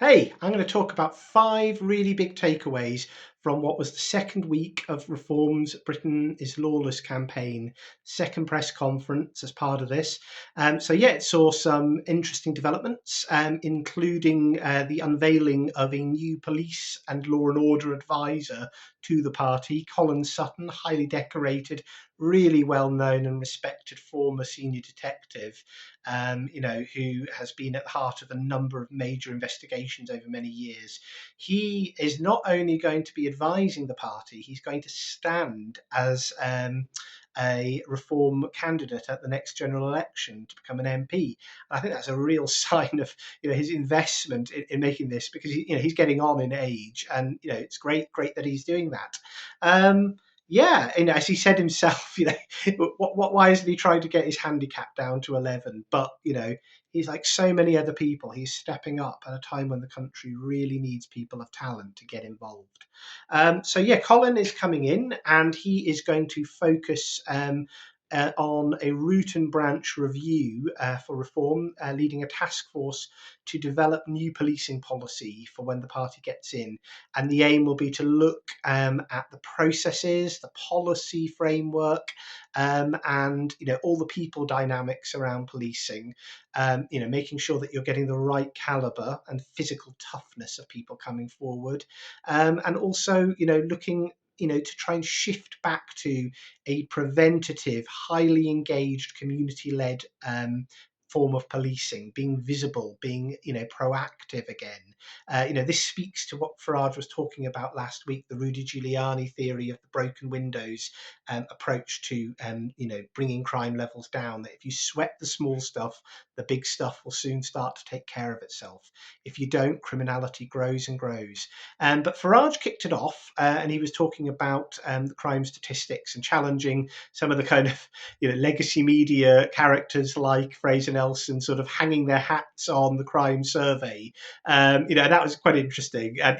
Hey, I'm going to talk about 5 really big takeaways from what was the second week of Reform's Britain is Lawless campaign, second press conference as part of this. It saw some interesting developments, including the unveiling of a new police and law and order advisor to the party, Colin Sutton, highly decorated, really well known and respected former senior detective, who has been at the heart of a number of major investigations over many years. He is not only going to be advising the party, he's going to stand as a reform candidate at the next general election to become an MP. And I think that's a real sign of his investment in making this, because he's getting on in age, and it's great that he's doing that. Yeah, as he said himself, why isn't he trying to get his handicap down to 11? But he's like so many other people. He's stepping up at a time when the country really needs people of talent to get involved. Colin is coming in, and he is going to focus on a root and branch review for reform, leading a task force to develop new policing policy for when the party gets in. And the aim will be to look at the processes, the policy framework, and all the people dynamics around policing. Making sure that you're getting the right caliber and physical toughness of people coming forward, and also looking to try and shift back to a preventative, highly engaged, community-led form of policing, being visible, being proactive again. This speaks to what Farage was talking about last week, the Rudy Giuliani theory of the broken windows approach to bringing crime levels down. That if you sweat the small stuff, the big stuff will soon start to take care of itself. If you don't, criminality grows and grows. But Farage kicked it off, and he was talking about the crime statistics and challenging some of the kind of legacy media characters like Fraser Nelson, sort of hanging their hats on the crime survey. And that was quite interesting. And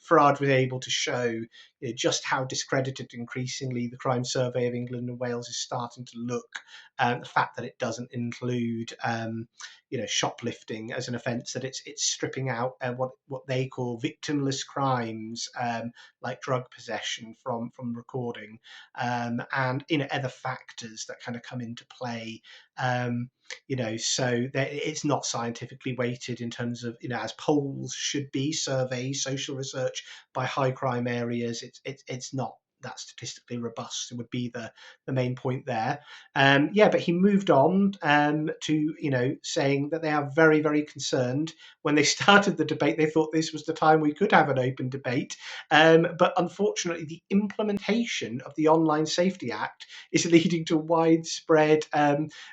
Farage was able to show just how discredited increasingly the crime survey of England and Wales is starting to look. The fact that it doesn't include shoplifting as an offence, that it's stripping out what they call victimless crimes, like drug possession from recording, and other factors that kind of come into play. So that it's not scientifically weighted in terms of as polls should be, surveys, social research by high crime areas. It's not that statistically robust. It would be the main point there. But he moved on to saying that they are very, very concerned. When they started the debate, they thought this was the time we could have an open debate, but unfortunately the implementation of the Online Safety Act is leading to widespread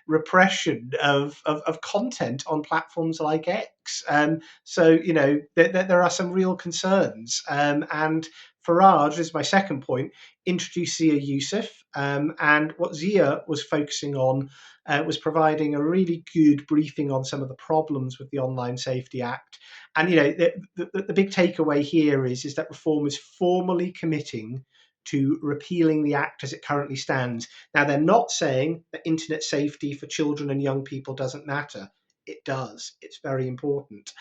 repression of content on platforms like X. There are some real concerns, and Farage, is my second point, introduced Zia Youssef, and what Zia was focusing on was providing a really good briefing on some of the problems with the Online Safety Act. And the big takeaway here is that Reform is formally committing to repealing the Act as it currently stands. Now, they're not saying that internet safety for children and young people doesn't matter. It does. It's very important.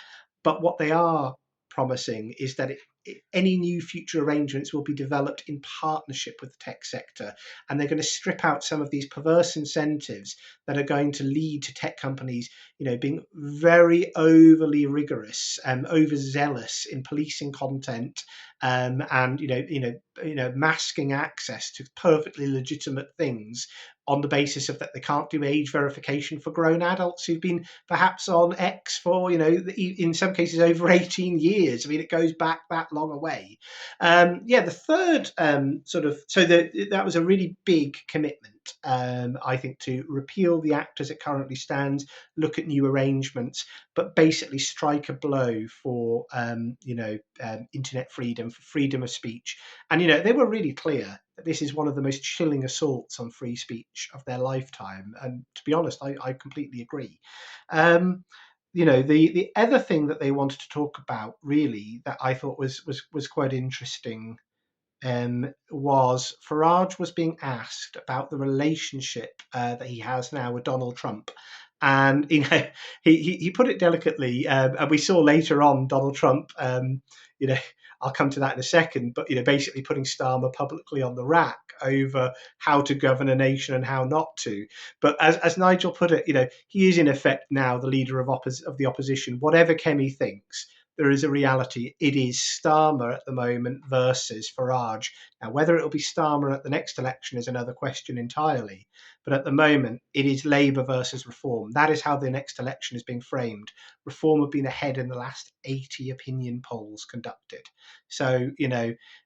But what they are promising is that any new future arrangements will be developed in partnership with the tech sector, and they're going to strip out some of these perverse incentives that are going to lead to tech companies, being very overly rigorous and overzealous in policing content, and masking access to perfectly legitimate things on the basis of that they can't do age verification for grown adults who've been perhaps on X for, in some cases over 18 years. I mean, it goes back that long away. The third that was a really big commitment, I think, to repeal the Act as it currently stands, look at new arrangements, but basically strike a blow for, internet freedom, for freedom of speech. And, they were really clear that this is one of the most chilling assaults on free speech of their lifetime. And to be honest, I completely agree. The other thing that they wanted to talk about, really, that I thought was quite interesting, was Farage was being asked about the relationship that he has now with Donald Trump. And he put it delicately, and we saw later on Donald Trump. You know, I'll come to that in a second, but basically putting Starmer publicly on the rack over how to govern a nation and how not to. But as Nigel put it, he is in effect now the leader of the opposition. Whatever Kemi thinks, there is a reality. It is Starmer at the moment versus Farage. Now, whether it'll be Starmer at the next election is another question entirely. But at the moment, it is Labour versus Reform. That is how the next election is being framed. Reform have been ahead in the last 80 opinion polls conducted. So,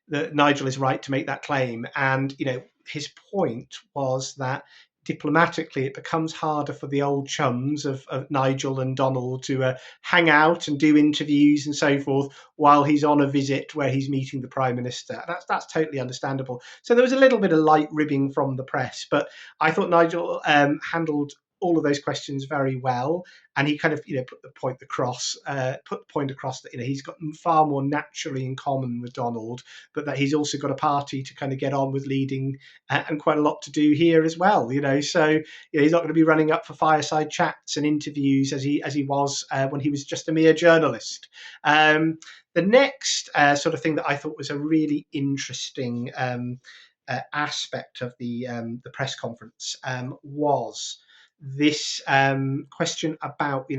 Nigel is right to make that claim. And, his point was that diplomatically, it becomes harder for the old chums of Nigel and Donald to hang out and do interviews and so forth while he's on a visit where he's meeting the Prime Minister. That's totally understandable. So there was a little bit of light ribbing from the press, but I thought Nigel handled all of those questions very well, and he kind of put the point across, that he's got far more naturally in common with Donald, but that he's also got a party to kind of get on with leading, and quite a lot to do here as well. So he's not going to be running up for fireside chats and interviews as he was when he was just a mere journalist. The next sort of thing that I thought was a really interesting aspect of the press conference was this question about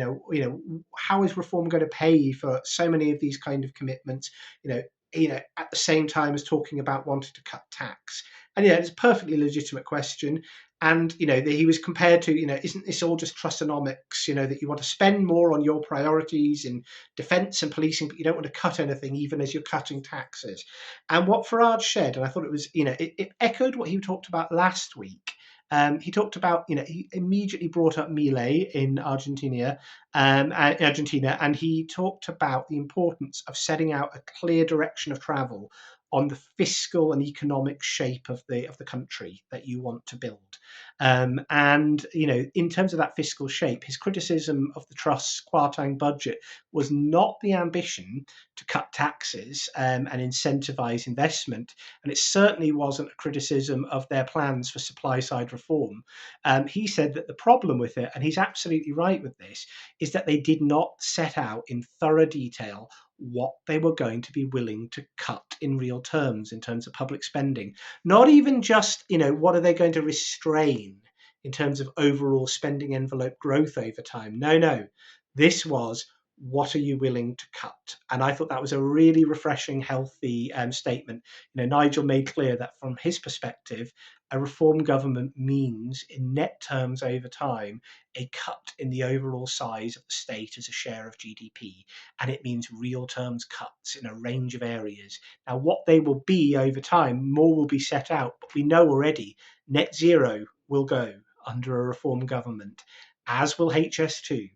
how is reform going to pay for so many of these kind of commitments, at the same time as talking about wanting to cut tax. And it's a perfectly legitimate question. And he was compared to, isn't this all just Trussonomics, that you want to spend more on your priorities in defence and policing, but you don't want to cut anything even as you're cutting taxes. And what Farage said, and I thought it was, it echoed what he talked about last week. He talked about, he immediately brought up Milei in Argentina, and he talked about the importance of setting out a clear direction of travel on the fiscal and economic shape of the country that you want to build. And in terms of that fiscal shape, his criticism of the Trust's Kwarteng budget was not the ambition to cut taxes and incentivize investment, and it certainly wasn't a criticism of their plans for supply side reform. He said that the problem with it, and he's absolutely right with this, is that they did not set out in thorough detail what they were going to be willing to cut in real terms in terms of public spending. Not even just, what are they going to restrain in terms of overall spending envelope growth over time. No. This was, what are you willing to cut? And I thought that was a really refreshing, healthy statement. Nigel made clear that from his perspective, a reform government means, in net terms over time, a cut in the overall size of the state as a share of GDP. And it means real terms cuts in a range of areas. Now, what they will be over time, more will be set out, but we know already net zero will go under a reform government, as will HS2,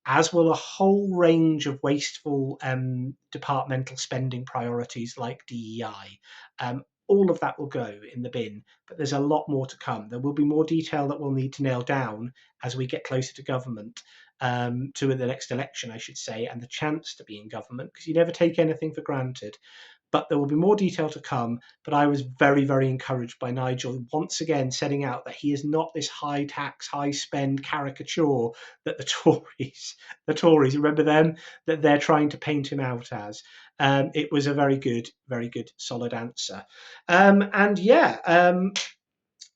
as will a whole range of wasteful departmental spending priorities like DEI. All of that will go in the bin, but there's a lot more to come. There will be more detail that we'll need to nail down as we get closer to government, to the next election, I should say, and the chance to be in government, because you never take anything for granted. But there will be more detail to come. But I was very, very encouraged by Nigel once again setting out that he is not this high tax, high spend caricature that the Tories, remember them, that they're trying to paint him out as. It was a very good, solid answer. And yeah,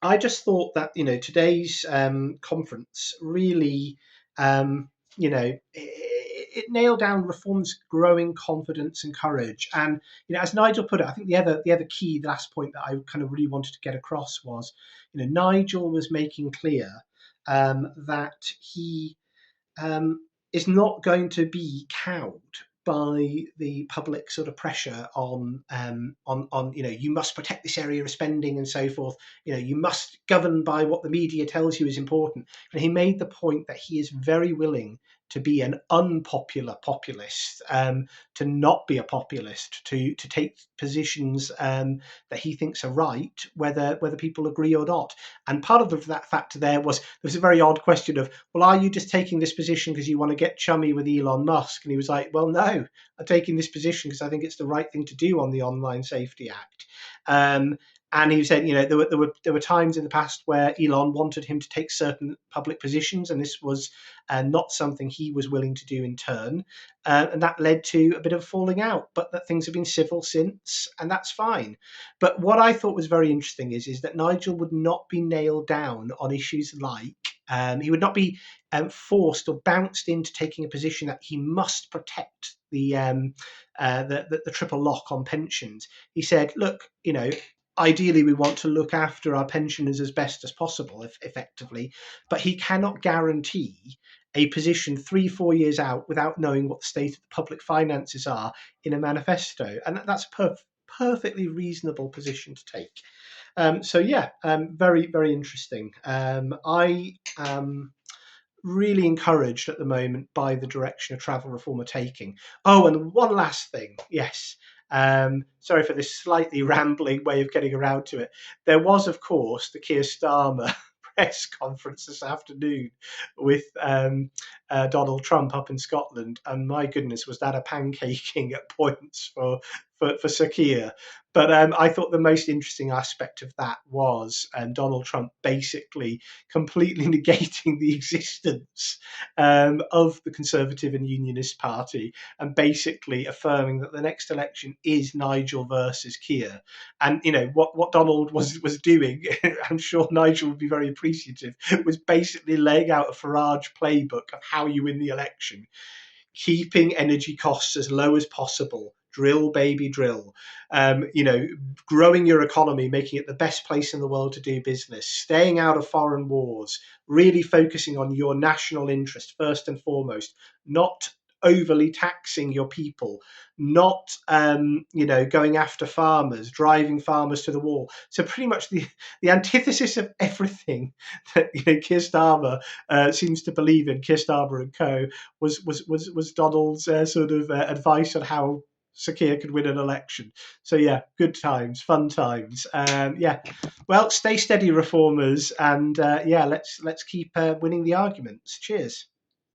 I just thought that today's conference really, it nailed down reform's growing confidence and courage. And as Nigel put it, I think the other key, the last point that I kind of really wanted to get across was, Nigel was making clear that he is not going to be cowed by the public sort of pressure on you must protect this area of spending and so forth. You must govern by what the media tells you is important. And he made the point that he is very willing to be an unpopular populist, to not be a populist, to take positions that he thinks are right, whether people agree or not. And part of that factor there was a very odd question of, well, are you just taking this position because you want to get chummy with Elon Musk? And he was like, well, no, I'm taking this position because I think it's the right thing to do on the Online Safety Act. And he said, there were times in the past where Elon wanted him to take certain public positions, and this was not something he was willing to do in turn, and that led to a bit of falling out. But that things have been civil since, and that's fine. But what I thought was very interesting is that Nigel would not be nailed down on issues like he would not be forced or bounced into taking a position that he must protect the triple lock on pensions. He said, look, ideally we want to look after our pensioners as best as possible, effectively, but he cannot guarantee a position 3-4 years out without knowing what the state of the public finances are in a manifesto, and that's a perfectly reasonable position to take. So yeah, very, very interesting. I am really encouraged at the moment by the direction of travel reform are taking. Oh, and one last thing, yes. Sorry for this slightly rambling way of getting around to it. There was, of course, the Keir Starmer press conference this afternoon with Donald Trump up in Scotland, and my goodness, was that a pancaking at points for Sir Keir. But I thought the most interesting aspect of that was Donald Trump basically completely negating the existence of the Conservative and Unionist Party, and basically affirming that the next election is Nigel versus Keir. And what Donald was doing, I'm sure Nigel would be very appreciative, was basically laying out a Farage playbook of how you win the election, keeping energy costs as low as possible. Drill, baby, drill. Growing your economy, making it the best place in the world to do business, staying out of foreign wars, really focusing on your national interest first and foremost, not overly taxing your people, not going after farmers, driving farmers to the wall. So pretty much the antithesis of everything that Keir Starmer seems to believe in, Keir Starmer and co, was Donald's sort of advice on how Sir Keir could win an election. So yeah, good times, fun times. Yeah, well, stay steady, reformers, and yeah, let's keep winning the arguments. Cheers.